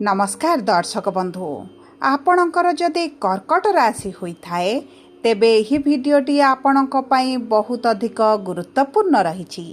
नमस्कार दर्शक बंधु आपणकर जदि कर्कट राशि होइथाए तेबे एही भिडियोटी आपणक पई बहुत अधिक गुरुत्वपूर्ण रही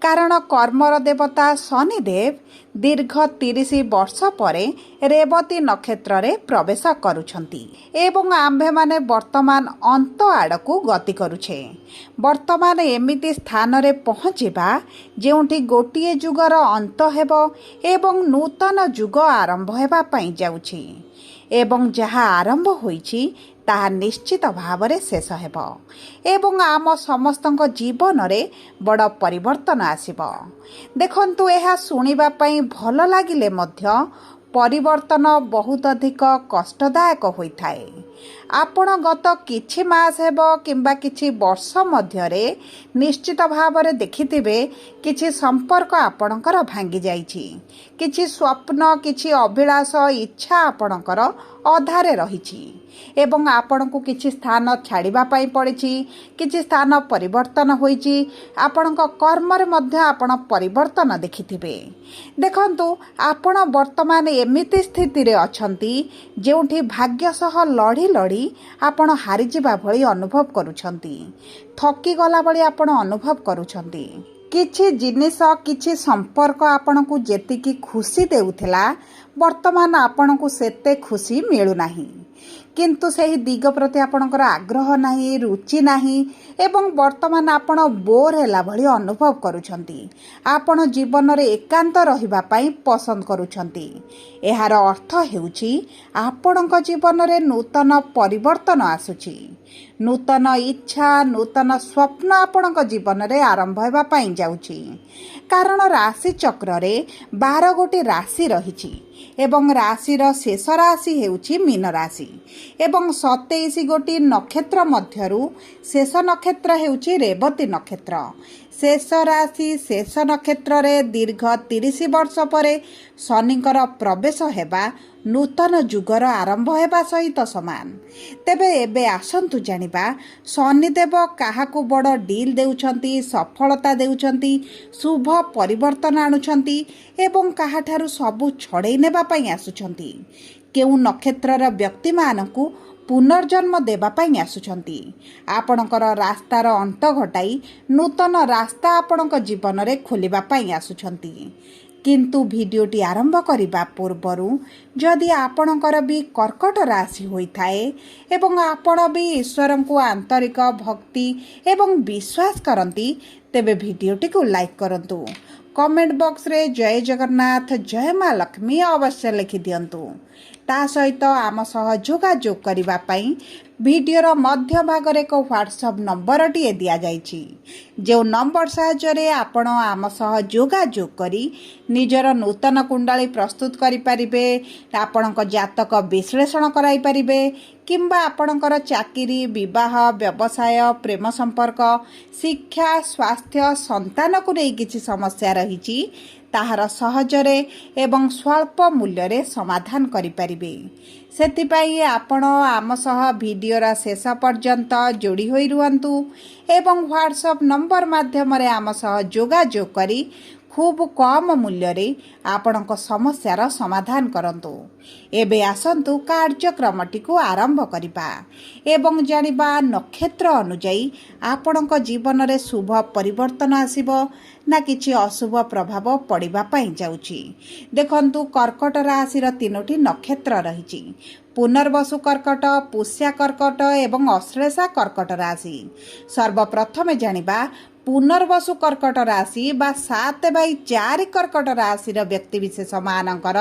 कारण कर्मर देवता शनिदेव दीर्घ 30 वर्ष परे रेवती नक्षत्र रे प्रवेश करुछंती एवं आम्भे माने वर्तमान अंत आड़कू गति करुछे। वर्तमान एमिति स्थान रे पहुँचीबा जेउठी गोटिए जुगर अंत हेब एवं नूतन जुग आरंभ हेबा पई जाउछि एवं जहाँ आरंभ होइछि ताहा निश्चित भावरे शेष हेब एवं आम समस्तଙ୍କ जीवन रे बड़ परिवर्तन आसिब। देखंतु एहा सुनिबा पई भल लागिले मध्य परिवर्तन बहुत अधिक कष्टदायक होइथाए। आपण गत किछि मास हेब किंबा किछि वर्ष मध्यरे निश्चित भावरे देखिथिबे किछि संपर्क आपणकर भांगी जाइछि, किछि स्वप्न किछि अभिलाष इच्छा आपणकर अधारे रहिछि एवं आपणको किछि स्थान छाड़िबा पई पड़िछि, किछि स्थान परिवर्तन होइछि। आपणको कर्म रे मध्य आपण परिवर्तन देखिथिबे। देखंतु आपण वर्तमान एमिति स्थिति रे अछंती जेउठी भाग्य सह लड़ी लड़ी आपण हारि जिबा भली अनुभव करूछंती, थकी गला भली आपण अनुभव करूछंती। किछि जिनिस किछि संपर्क आपणको जेतिकी खुशी देउथिला वर्तमान आपणको सेते खुशी मिलु नाही, किंतु सही दिग प्रति आपणकर आग्रह नाही, रुचि नाही एवं वर्तमान आपण बोर हैला भली अनुभव करूछंती। आपण जीवन रे एकांत रहिबा पई पसंद करूछंती। एहार अर्थ हेउछि आपणक जीवन रे नूतन परिवर्तन आसुछि, नूतन इच्छा नूतन स्वप्न आपणक जीवन रे आरंभ हेबा पई जाउछि। कारण राशि चक्र रे 12 गोटी राशि रहिछि एवं राशिर शेष राशि हेउछि मीन राशि एवं 27 गोटी नक्षत्र मध्यरु शेष नक्षत्र हेउछि रेवती नक्षत्र। शेष राशि शेष नक्षत्र रे दीर्घ 30 वर्ष परे शनिकर प्रवेश हेबा नूतन जुगर आरंभ हेबा सहित समान। तेबे एबे आसंतु जानिबा शनिदेव काहाकू बड़ डील देउछंती, सफलता देउछंती, शुभ परिवर्तन आणुछंती एवं काहाठारु सबु छड़ेई नेबा पई आसुछंती। केउ नक्षत्रर व्यक्ति मानकू पुनर्जन्म देबा पई आसुछंती। आपणकर रास्तार अंत घटाई नूतन रास्ता आपणक जीवन रे खोलिबा पई आसुछंती। किंतु भिडियोटी आरंभ करिबा पूर्वरु जदि आपणकर भी कर्कट राशि होइथाए एवं आपण भी ईश्वर को आंतरिक भक्ति एवं विश्वास करंती तेबे भिडियोटी को लाइक करंतु। कमेंट बॉक्स रे जय जगन्नाथ जय माँ लक्ष्मी अवश्य लिखि दियंतु। ता सहित आम सह जोगाजोग करिबा पई भिडियोर मध्य भागरे एक व्हाट्सएप नंबर टी दिया जाइछि, जो नंबर साहाय्य आपण आम सह जोगाजोग करी निजर नूतन कुंडली प्रस्तुत करि परिबे, आपणक जातक विश्लेषण कराई परिबे किंबा आपणकर चाकरी विवाह व्यवसाय प्रेम संपर्क शिक्षा स्वास्थ्य संतान को नहीं किछि समस्या रहिछि ताहार सहजरे एवं स्वल्प मूल्य रे समाधान करि परिबे। सेतिपाई आपण आम सह भिडियोर शेष पर्यंत जोड़ी होई रुहंतु एवं व्हाट्सएप नंबर माध्यम रे आम सह जोगाजोग करी खूब कम मूल्य रे आपणक समस्यार समाधान करंतु। एबे आसंतु कार्यक्रमटी को आरंभ करिबा एवं जानिबा नक्षत्र अनुଯାयी आपणक जीवन रे शुभ परिवर्तन आसिबो ना किछि अशुभ प्रभाव पड़िबा पई जाउछि। देखंतु कर्कट राशिर 3टी नक्षत्र रहिछि, पुनर्वसु कर्कट, पुष्या कर्कट एवं अश्लेषा कर्कट राशि। सर्वप्रथमे जानिबा पुनर्वसु कर्कट राशि बा 7/4 कर्कट राशि व्यक्ति विशेष मानकर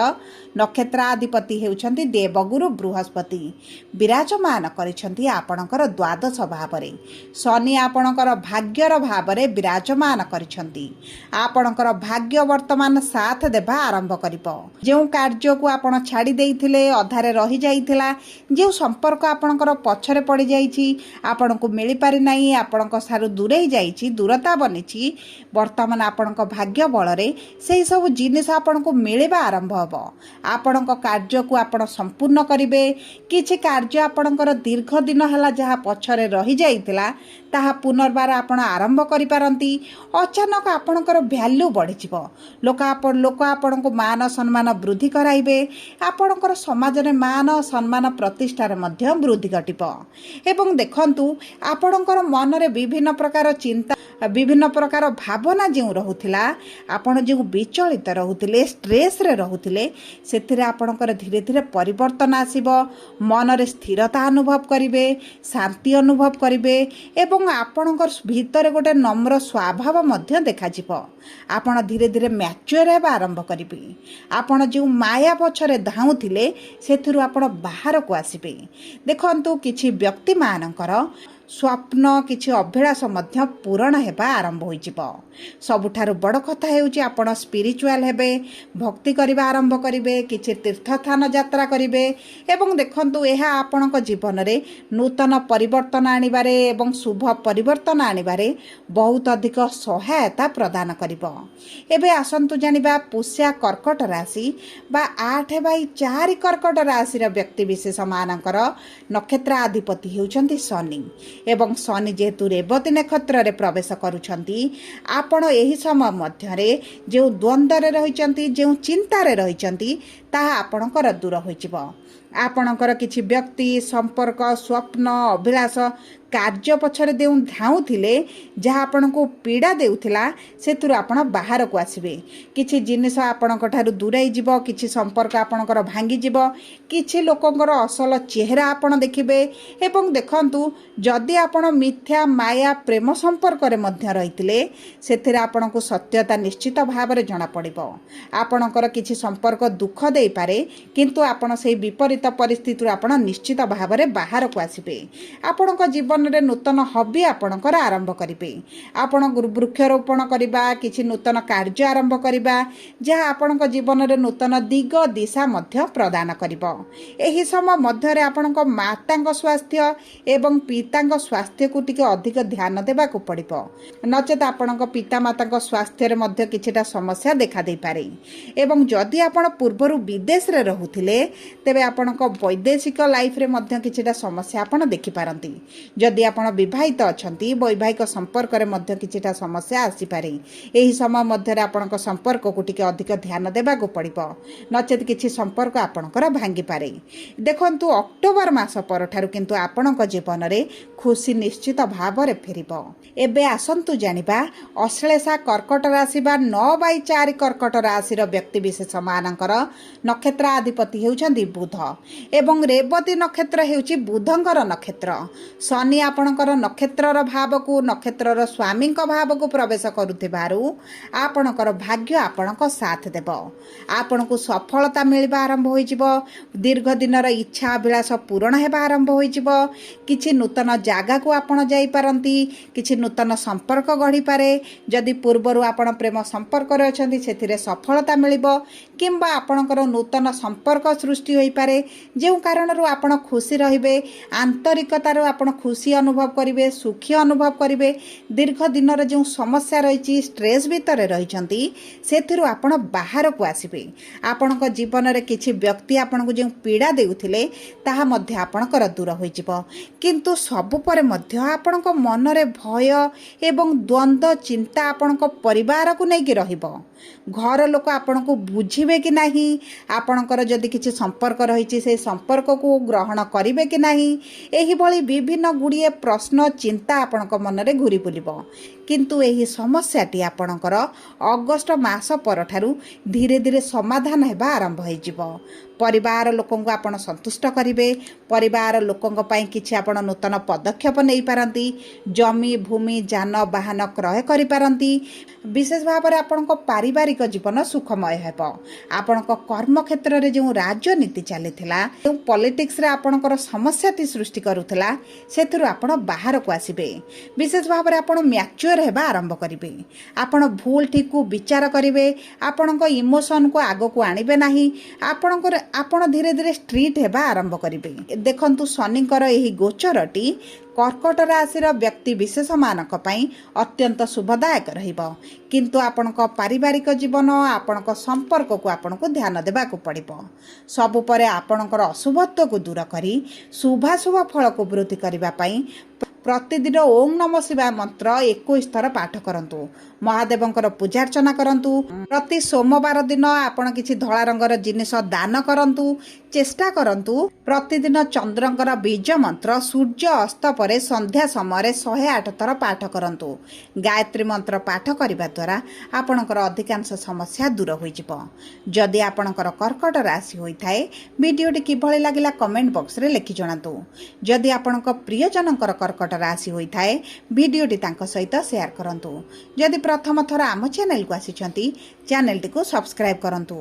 नक्षत्राधिपति हेउछंती देवगुरु बृहस्पति विराजमान करिछंती आपणकर द्वादश भावरे। शनि आपणकर भाग्यर भावरे विराजमान करिछंती। आपणकर भाग्य वर्तमान साथ देबा आरंभ करिपो। जेउ कार्य को आपण छाड़ी देइथिले अधारे रहि जाइथिला, जेउ संपर्क आपणकर पछरे पड़ी जाइछि, आपणको मिली पारि नाही, आपणक सारु दूरेई जाइछि, दूरता बनिछि, वर्तमान आपणक भाग्य बलरे सेही सब जिनिस आपणको मिलिबा आरंभ हबो। आपणक कार्य को आपण संपूर्ण करिवे। किछि कार्य आपणकर दीर्घ दिन हला जहा पछरे रहि जाइथिला ତାହା ପୁନର୍ବାର ଆପଣ ଆରମ୍ଭ କରିପାରନ୍ତି। ଅଚାନକ ଆପଣଙ୍କର ଭ୍ୟାଲ୍ୟୁ ବଢ଼ିଯିବ। ଲୋକ ଆପଣଙ୍କୁ ମାନ ସମ୍ମାନ ବୃଦ୍ଧି କରାଇବେ। ଆପଣଙ୍କର ସମାଜରେ ମାନ ସମ୍ମାନ ପ୍ରତିଷ୍ଠାରେ ମଧ୍ୟ ବୃଦ୍ଧି ଘଟିବ। ଏବଂ ଦେଖନ୍ତୁ, ଆପଣଙ୍କର ମନରେ ବିଭିନ୍ନ ପ୍ରକାର ଚିନ୍ତା, ବିଭିନ୍ନ ପ୍ରକାର ଭାବନା ଯେଉଁ ରହୁଥିଲା, ଆପଣ ଯେଉଁ ବିଚଳିତ ରହୁଥିଲେ, ଷ୍ଟ୍ରେସ୍ରେ ରହୁଥିଲେ, ସେଥିରେ ଆପଣଙ୍କର ଧୀରେ ଧୀରେ ପରିବର୍ତ୍ତନ ଆସିବ। ମନରେ ସ୍ଥିରତା ଅନୁଭବ କରିବେ, ଶାନ୍ତି ଅନୁଭବ କରିବେ ଏବଂ ଆପଣଙ୍କ ଭିତରେ ଗୋଟେ ନମ୍ର ସ୍ୱଭାବ ମଧ୍ୟ ଦେଖାଯିବ। ଆପଣ ଧୀରେ ଧୀରେ ମ୍ୟାଚୁଅର୍ ହେବା ଆରମ୍ଭ କରିବେ। ଆପଣ ଯେଉଁ ମାୟା ପଛରେ ଧାଉଁଥିଲେ, ସେଥିରୁ ଆପଣ ବାହାରକୁ ଆସିବେ। ଦେଖନ୍ତୁ, କିଛି ବ୍ୟକ୍ତିମାନଙ୍କର ସ୍ୱପ୍ନ, କିଛି ଅଭିଳାଷ ମଧ୍ୟ ପୂରଣ ହେବା ଆରମ୍ଭ ହୋଇଯିବ। ସବୁଠାରୁ ବଡ଼ କଥା ହେଉଛି ଆପଣ ସ୍ପିରିଚୁଆଲ୍ ହେବେ, ଭକ୍ତି କରିବା ଆରମ୍ଭ କରିବେ, କିଛି ତୀର୍ଥସ୍ଥାନ ଯାତ୍ରା କରିବେ ଏବଂ ଦେଖନ୍ତୁ, ଏହା ଆପଣଙ୍କ ଜୀବନରେ ନୂତନ ପରିବର୍ତ୍ତନ ଆଣିବାରେ ଏବଂ ଶୁଭ ପରିବର୍ତ୍ତନ ଆଣିବାରେ ବହୁତ ଅଧିକ ସହାୟତା ପ୍ରଦାନ କରିବ। ଏବେ ଆସନ୍ତୁ ଜାଣିବା ପୁଷ୍ୟା କର୍କଟ ରାଶି ବା 8/4 କର୍କଟ ରାଶିର ବ୍ୟକ୍ତିବିଶେଷମାନଙ୍କର ନକ୍ଷତ୍ରାଧିପତି ହେଉଛନ୍ତି ଶନି। ଏବଂ ଶନି ଯେହେତୁ ରେବତୀ ନକ୍ଷତ୍ରରେ ପ୍ରବେଶ କରୁଛନ୍ତି, ଆପଣ ଏହି ସମୟ ମଧ୍ୟରେ ଯେଉଁ ଦ୍ୱନ୍ଦ୍ୱରେ ରହିଛନ୍ତି, ଯେଉଁ ଚିନ୍ତାରେ ରହିଛନ୍ତି, ତାହା ଆପଣଙ୍କର ଦୂର ହୋଇଯିବ। ଆପଣଙ୍କର କିଛି ବ୍ୟକ୍ତି, ସମ୍ପର୍କ, ସ୍ୱପ୍ନ, ଅଭିଳାଷ, କାର୍ଯ୍ୟ ପଛରେ ଯେଉଁ ଧାଉଁଥିଲେ, ଯାହା ଆପଣଙ୍କୁ ପୀଡ଼ା ଦେଉଥିଲା, ସେଥିରୁ ଆପଣ ବାହାରକୁ ଆସିବେ। କିଛି ଜିନିଷ ଆପଣଙ୍କ ଠାରୁ ଦୂରେଇ ଯିବ, କିଛି ସମ୍ପର୍କ ଆପଣଙ୍କର ଭାଙ୍ଗିଯିବ, କିଛି ଲୋକଙ୍କର ଅସଲ ଚେହେରା ଆପଣ ଦେଖିବେ। ଏବଂ ଦେଖନ୍ତୁ, ଯଦି ଆପଣ ମିଥ୍ୟା, ମାୟା, ପ୍ରେମ ସମ୍ପର୍କରେ ମଧ୍ୟ ରହିଥିଲେ, ସେଥିରେ ଆପଣଙ୍କୁ ସତ୍ୟତା ନିଶ୍ଚିତ ଭାବରେ ଜଣାପଡ଼ିବ। ଆପଣଙ୍କର କିଛି ସମ୍ପର୍କ ଦୁଃଖ ଦେଇପାରେ, କିନ୍ତୁ ଆପଣ ସେହି ବିପରୀତ ପରିସ୍ଥିତିରୁ ଆପଣ ନିଶ୍ଚିତ ଭାବରେ ବାହାରକୁ ଆସିବେ। ଆପଣଙ୍କ ଜୀବନରେ ନୂତନ ହବି ଆପଣଙ୍କର ଆରମ୍ଭ କରିବେ। ଆପଣ ବୃକ୍ଷରୋପଣ କରିବା, କିଛି ନୂତନ କାର୍ଯ୍ୟ ଆରମ୍ଭ କରିବା, ଯାହା ଆପଣଙ୍କ ଜୀବନରେ ନୂତନ ଦିଗ ଦିଶା ମଧ୍ୟ ପ୍ରଦାନ କରିବ। ଏହି ସମୟ ମଧ୍ୟରେ ଆପଣଙ୍କ ମାତାଙ୍କ ସ୍ୱାସ୍ଥ୍ୟ ଏବଂ ପିତାଙ୍କ ସ୍ୱାସ୍ଥ୍ୟକୁ ଟିକେ ଅଧିକ ଧ୍ୟାନ ଦେବାକୁ ପଡ଼ିବ। ନଚେତ୍ ଆପଣଙ୍କ ପିତାମାତାଙ୍କ ସ୍ୱାସ୍ଥ୍ୟରେ ମଧ୍ୟ କିଛିଟା ସମସ୍ୟା ଦେଖାଦେଇପାରେ। ଏବଂ ଯଦି ଆପଣ ପୂର୍ବରୁ ବିଦେଶରେ ରହୁଥିଲେ, ତେବେ ଆପଣଙ୍କ ବୈଦେଶିକ ଲାଇଫ୍ରେ ମଧ୍ୟ କିଛିଟା ସମସ୍ୟା ଆପଣ ଦେଖିପାରନ୍ତି। ଯଦି ଆପଣ ବିବାହିତ ଅଛନ୍ତି, ବୈବାହିକ ସମ୍ପର୍କରେ ମଧ୍ୟ କିଛିଟା ସମସ୍ୟା ଆସିପାରେ। ଏହି ସମୟ ମଧ୍ୟରେ ଆପଣଙ୍କ ସମ୍ପର୍କକୁ ଟିକେ ଅଧିକ ଧ୍ୟାନ ଦେବାକୁ ପଡ଼ିବ, ନଚେତ୍ କିଛି ସମ୍ପର୍କ ଆପଣଙ୍କର ଭାଙ୍ଗିପାରେ। ଦେଖନ୍ତୁ, ଅକ୍ଟୋବର ମାସ ପରଠାରୁ କିନ୍ତୁ ଆପଣଙ୍କ ଜୀବନରେ ଖୁସି ନିଶ୍ଚିତ ଭାବରେ ଫେରିବ। ଏବେ ଆସନ୍ତୁ ଜାଣିବା ଅଶ୍ଳେଷା କର୍କଟ ରାଶି ବା 9/4 କର୍କଟ ରାଶିର ବ୍ୟକ୍ତିବିଶେଷମାନଙ୍କର ନକ୍ଷତ୍ରାଧିପତି ହେଉଛନ୍ତି ବୁଧ ଏବଂ ରେବତୀ ନକ୍ଷତ୍ର ହେଉଛି ବୁଧଙ୍କର ନକ୍ଷତ୍ର। ଶନି ଆପଣଙ୍କର ନକ୍ଷତ୍ରର ଭାବକୁ, ନକ୍ଷତ୍ରର ସ୍ୱାମୀଙ୍କ ଭାବକୁ ପ୍ରବେଶ କରୁଥିବାରୁ ଆପଣଙ୍କର ଭାଗ୍ୟ ଆପଣଙ୍କ ସାଥ ଦେବ। ଆପଣଙ୍କୁ ସଫଳତା ମିଳିବା ଆରମ୍ଭ ହୋଇଯିବ। ଦୀର୍ଘ ଦିନର ଇଚ୍ଛା ଅଭିଳାଷ ପୂରଣ ହେବା ଆରମ୍ଭ ହୋଇଯିବ। କିଛି ନୂତନ ଜାଗାକୁ ଆପଣ ଯାଇପାରନ୍ତି, କିଛି ନୂତନ ସମ୍ପର୍କ ଗଢ଼ିପାରେ। ଯଦି ପୂର୍ବରୁ ଆପଣ ପ୍ରେମ ସମ୍ପର୍କରେ ଅଛନ୍ତି, ସେଥିରେ ସଫଳତା ମିଳିବ କିମ୍ବା ଆପଣଙ୍କର ନୂତନ ସମ୍ପର୍କ ସୃଷ୍ଟି ହୋଇପାରେ, ଯେଉଁ କାରଣରୁ ଆପଣ ଖୁସି ରହିବେ। ଆନ୍ତରିକତାରୁ ଆପଣ ଖୁସି ଅନୁଭବ କରିବେ, ସୁଖୀ ଅନୁଭବ କରିବେ। ଦୀର୍ଘ ଦିନର ଯେଉଁ ସମସ୍ୟା ରହିଛି, ଷ୍ଟ୍ରେସ୍ ଭିତରେ ରହିଛନ୍ତି, ସେଥିରୁ ଆପଣ ବାହାରକୁ ଆସିବେ। ଆପଣଙ୍କ ଜୀବନରେ କିଛି ବ୍ୟକ୍ତି ଆପଣଙ୍କୁ ଯେଉଁ ପୀଡ଼ା ଦେଉଥିଲେ, ତାହା ମଧ୍ୟ ଆପଣଙ୍କର ଦୂର ହୋଇଯିବ। କିନ୍ତୁ ସବୁ ପରେ ମଧ୍ୟ ଆପଣଙ୍କ ମନରେ ଭୟ ଏବଂ ଦ୍ୱନ୍ଦ୍ୱ ଚିନ୍ତା ଆପଣଙ୍କ ପରିବାରକୁ ନେଇକି ରହିବ। ଘର ଲୋକ ଆପଣଙ୍କୁ ବୁଝିବେ କି ନାହିଁ, ଆପଣଙ୍କର ଯଦି କିଛି ସମ୍ପର୍କ ରହିଛି, ସେହି ସମ୍ପର୍କକୁ ଗ୍ରହଣ କରିବେ କି ନାହିଁ, ଏହିଭଳି ବିଭିନ୍ନ ଗୁଡ଼ିଏ ପ୍ରଶ୍ନ, ଚିନ୍ତା ଆପଣଙ୍କ ମନରେ ଘୁରି ବୁଲିବ। କିନ୍ତୁ ଏହି ସମସ୍ୟାଟି ଆପଣଙ୍କର ଅଗଷ୍ଟ ମାସ ପରଠାରୁ ଧୀରେ ଧୀରେ ସମାଧାନ ହେବା ଆରମ୍ଭ ହୋଇଯିବ। ପରିବାର ଲୋକଙ୍କୁ ଆପଣ ସନ୍ତୁଷ୍ଟ କରିବେ। ପରିବାର ଲୋକଙ୍କ ପାଇଁ କିଛି ଆପଣ ନୂତନ ପଦକ୍ଷେପ ନେଇପାରନ୍ତି। ଜମି, ଭୂମି, ଯାନବାହନ କ୍ରୟ କରିପାରନ୍ତି। ବିଶେଷ ଭାବରେ ଆପଣଙ୍କ ପାରିବାରିକ ଜୀବନ ସୁଖମୟ ହେବ। ଆପଣଙ୍କ କର୍ମକ୍ଷେତ୍ରରେ ଯେଉଁ ରାଜନୀତି ଚାଲିଥିଲା, ଯେଉଁ ପଲିଟିକ୍ସରେ ଆପଣଙ୍କର ସମସ୍ୟାଟି ସୃଷ୍ଟି କରୁଥିଲା, ସେଥିରୁ ଆପଣ ବାହାରକୁ ଆସିବେ। ବିଶେଷ ଭାବରେ ଆପଣ ମ୍ୟାଚୁଅର୍ ହେବା ଆରମ୍ଭ କରିବେ। ଆପଣ ଭୁଲ ଠିକକୁ ବିଚାର କରିବେ। ଆପଣଙ୍କ ଇମୋସନକୁ ଆଗକୁ ଆଣିବେ ନାହିଁ। ଆପଣ ଧୀରେ ଧୀରେ ଷ୍ଟ୍ରିଟ୍ ହେବା ଆରମ୍ଭ କରିବେ। ଦେଖନ୍ତୁ, ଶନିଙ୍କର ଏହି ଗୋଚରଟି କର୍କଟ ରାଶିର ବ୍ୟକ୍ତି ବିଶେଷମାନଙ୍କ ପାଇଁ ଅତ୍ୟନ୍ତ ଶୁଭଦାୟକ ରହିବ। କିନ୍ତୁ ଆପଣଙ୍କ ପାରିବାରିକ ଜୀବନ, ଆପଣଙ୍କ ସମ୍ପର୍କକୁ ଆପଣଙ୍କୁ ଧ୍ୟାନ ଦେବାକୁ ପଡ଼ିବ। ସବୁ ପରେ ଆପଣଙ୍କର ଅଶୁଭତ୍ୱକୁ ଦୂର କରି ଶୁଭାଶୁଭ ଫଳକୁ ବୃଦ୍ଧି କରିବା ପାଇଁ प्रतिदिन ओम नमः शिवाय मंत्र 21 थर पाठ करंतु। महादेवंकर पूजार्चना करंतु। प्रति सोमवार दिन आपण किछि धळा रंगर जिनिस दान करंतु। चेष्टा करंतु प्रतिदिन चंद्रंकर बीज मंत्र सूर्य अस्त परे संध्या समय 108 थर पाठ करंतु। गायत्री मंत्र पाठ करबा द्वारा आपणकर अधिकांश समस्या दूर होई जिवो। जदि आपणकर कर्कट राशि होई थाए वीडियोटी किभଳି लागिला कमेंट बॉक्स रे लिखि जणातु। जदि आपणक प्रियजनकर कर्कट राशि होई थाए वीडियोटी तांको सहित शेयर करंतु। जदि प्रथम थर आम चैनल को आसीचंती चैनल टी को सब्सक्राइब करंतु।